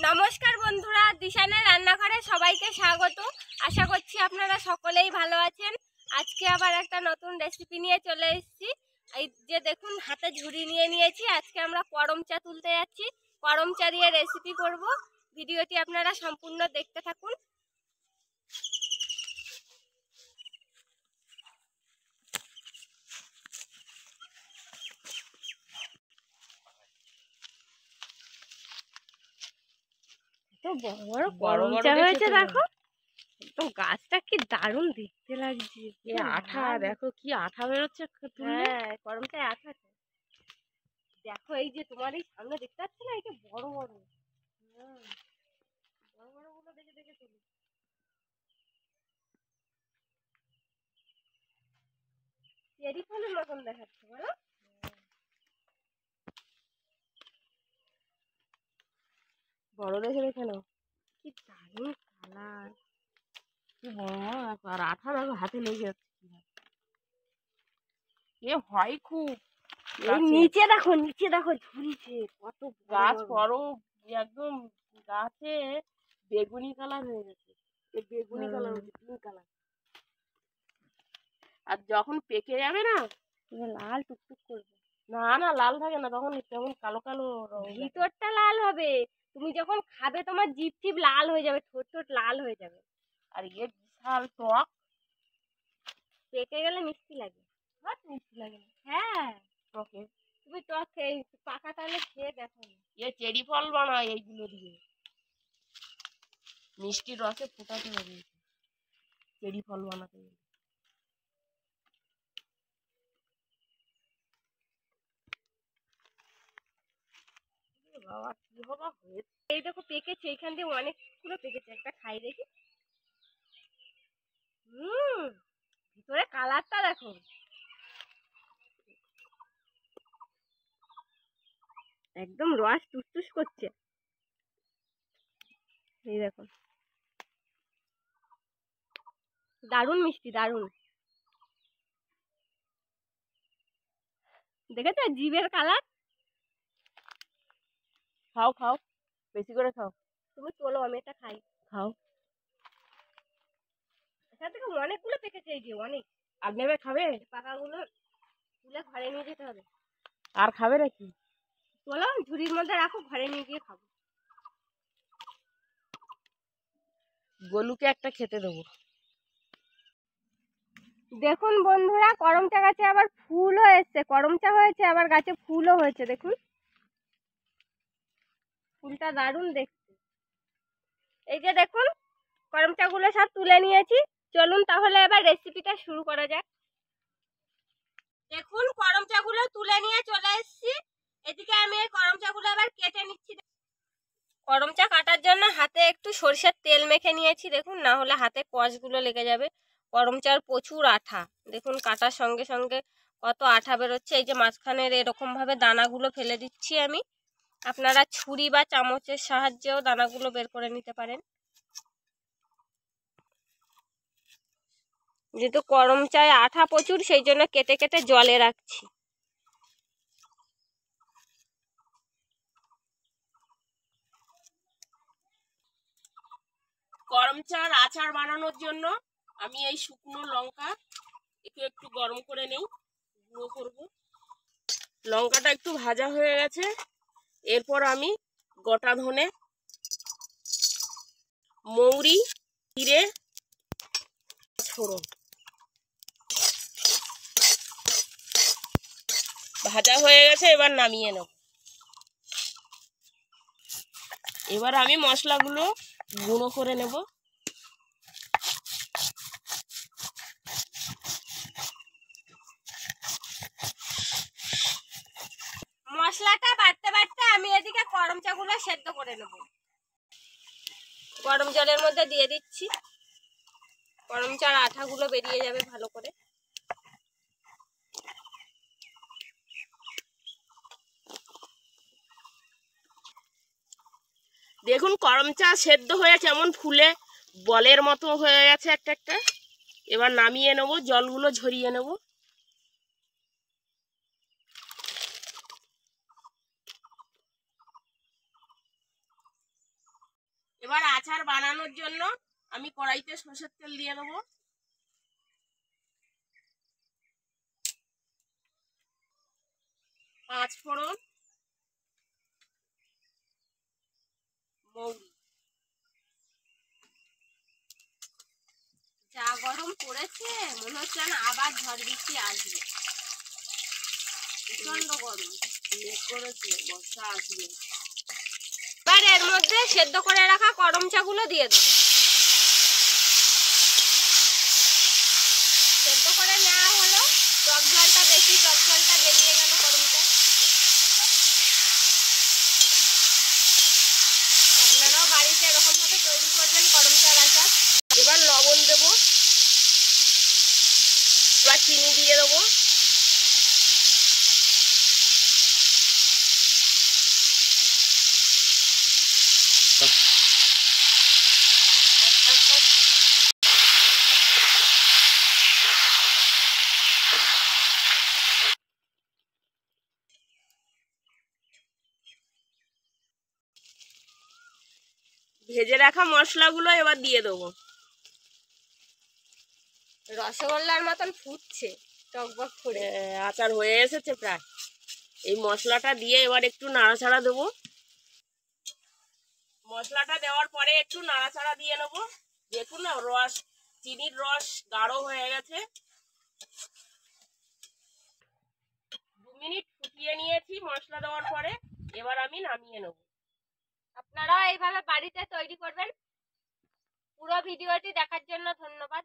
নমস্কার বন্ধুরা, দিশানের রান্নাঘরে সবাইকে স্বাগত। আশা করছি আপনারা সকলেই ভালো আছেন। আজকে আবার একটা নতুন রেসিপি নিয়ে চলে এসেছি। এই যে দেখুন, হাতে ঝুড়ি নিয়ে নিয়েছি। আজকে আমরা করম চা তুলতে যাচ্ছি। করম চা দিয়ে রেসিপি করব। ভিডিওটি আপনারা সম্পূর্ণ দেখতে থাকুন। তো বড় করম চা হয়েছে, দেখো তো গাছটা কি দারুণ দেখতে লাগছে। আঠা দেখো, কি আঠা বেরোচ্ছে। হ্যাঁ, করমচায় আঠা। দেখো এই যে তোমার এই সামনে দেখতে পাচ্ছ না, এই যে বড় বড় বড় বড় গুলো দেখে দেখে চলি। চেরি ফলের মতন দেখাচ্ছে, বলো? বড় দেখে দেখে নাও, কি দারুণ কালার। কি বড় আর আঠা দেখো, হাতে লেগে যাচ্ছে। এ হয় খুব। এই নিচে দেখো, নিচে দেখো ঝুলছে কত গাছ বড়, একদম গাছে বেগুনি কালার হয়ে গেছে। বেগুনি কালার হচ্ছে, পিঙ্ক কালার। আর যখন পেকে যাবে না, লাল টুকটুক করবে। না না, লাল থাকে না, তখন কেমন কালো কালো রং। ভিতরটা লাল হবে, তুমি যখন খাবে তোমার জিভ টিপ লাল হয়ে যাবে, ঠোঁট ঠোঁট লাল হয়ে যাবে। আর এ বিশাল টক, পেকে গেলে মিষ্টি লাগে। মিষ্টি লাগে না? হ্যাঁ, টকে তুমি টক খেয়ে পাকা তাহলে খেয়ে দেখো। এ চেরি ফল বানায় এইগুলো দিয়ে, মিষ্টি রসে ফোটাতে হবে চেরি ফল বানাতে হবে। বাবা কি হবা হয়েছে। এই দেখো পেকেছে, এখান দিয়ে অনেকগুলো পেকেছে। একটা খাই দেখি। ভিতরে কালারটা দেখো, একদম রস টুসটুস করছে। এই দেখো, দারুণ মিষ্টি, দারুণ। দেখেছো জিভের কালার? খাও খাও, বেশি করে খাও। তুমি চলো, আমি এটা খাই। খাও। এখান থেকে অনেকগুলো পেকেছে, এই যে অনেক। আর নেবে, খাবে? পাকাগুলো তুলে ঘরে নিয়ে যেতে হবে। আর খাবে নাকি? চলো, ঝুড়ির মধ্যে রাখো, ঘরে নিয়ে গিয়ে খাবো। গলুকে একটা খেতে দেবো। দেখুন বন্ধুরা, করম চা গাছে আবার ফুলও এসছে। করম চা হয়েছে, আবার গাছে ফুলও হয়েছে। দেখুন ফুলটা দারুণ দেখতে। এই যে দেখুন, করম চা গুলো সব তুলে নিয়েছি। চলুন তাহলে এবার রেসিপিটা শুরু করা যাক। দেখুন, করম চা গুলো তুলে নিয়ে চলে এসেছি। এদিকে আমি এই করম চা গুলো এবার কেটে নিচ্ছি। করম চা কাটার জন্য হাতে একটু সরিষার তেল মেখে নিয়েছি। দেখুন, না হলে হাতে কষগুলো লেগে যাবে। করম চার প্রচুর আঠা। দেখুন কাটার সঙ্গে সঙ্গে কত আঠা বেরোচ্ছে। এই যে মাঝখানের এরকম ভাবে দানাগুলো ফেলে দিচ্ছি আমি। আপনারা ছুরি বা চামচের সাহায্যেও দানাগুলো বের করে নিতে পারেন। যেহেতু করম চায় আঠা প্রচুর, সেই জন্য কেটে কেটে জলে রাখছি। করম চার আচার বানানোর জন্য আমি এই শুকনো লঙ্কা একটু একটু গরম করে নেই, গুঁড়ো করব। লঙ্কাটা একটু ভাজা হয়ে গেছে, এরপর আমি গোটা ধনে, মৌরি, জিরে, ফোড়ন ভাজা হয়ে গেছে, এবার নামিয়ে নেব। এবার আমি মশলাগুলো গুঁড়ো করে নেব। মশলাটা বাটতে বাটতে আমি এদিকে করম চাগুলো সেদ্ধ করে নেব। গরম জলের মধ্যে দিয়ে দিচ্ছি। করম চার আঠাগুলো বেরিয়ে যাবে ভালো করে। দেখুন করম চা সেদ্ধ হয়ে কেমন ফুলে বলের মতো হয়ে গেছে একটা একটা। এবার নামিয়ে নেব, জলগুলো ঝরিয়ে নেব। এবার আচার বানানোর জন্য আমি কড়াইতে সরষের তেল দিয়ে দেবো। পাঁচ ফোড়ন, মৌরি। যা গরম পড়েছে মনে হচ্ছে না আবার ঝড় বৃষ্টি আসবে, প্রচন্ড গরম মেঘ করেছে, বর্ষা আসবে। এবার এর মধ্যে সেদ্ধ করে রাখা করমচাগুলো দিয়ে দেবো। সেদ্ধ করে নেওয়া হলো, টক জলটা বেশি, টক জলটা বেরিয়ে গেল করমচা। আপনারাও বাড়িতে এরকম ভাবে তৈরি করবেন করমচার আচার। এবার লবণ দেবো, এবার চিনি দিয়ে দেবো। ভেজে রাখা মশলাগুলো এবার দিয়ে দেবো। রসগোল্লার মতন ফুটছে টকবক করে। আচার হয়ে এসেছে প্রায়। এই মশলাটা দিয়ে এবার একটু নাড়াচাড়া দেবো। মশলাটা দেওয়ার পরে একটু নাড়াচাড়া দিয়ে নেবো। দেখুন না, রস, চিনির রস গাঢ় হয়ে গেছে। 2 মিনিট ফুটিয়ে নিয়েছি মশলা দেওয়ার পরে। এবার আমি নামিয়ে নেব। আপনারাও এইভাবে বাড়িতে তৈরি করবেন। পুরো ভিডিওটি দেখার জন্য ধন্যবাদ।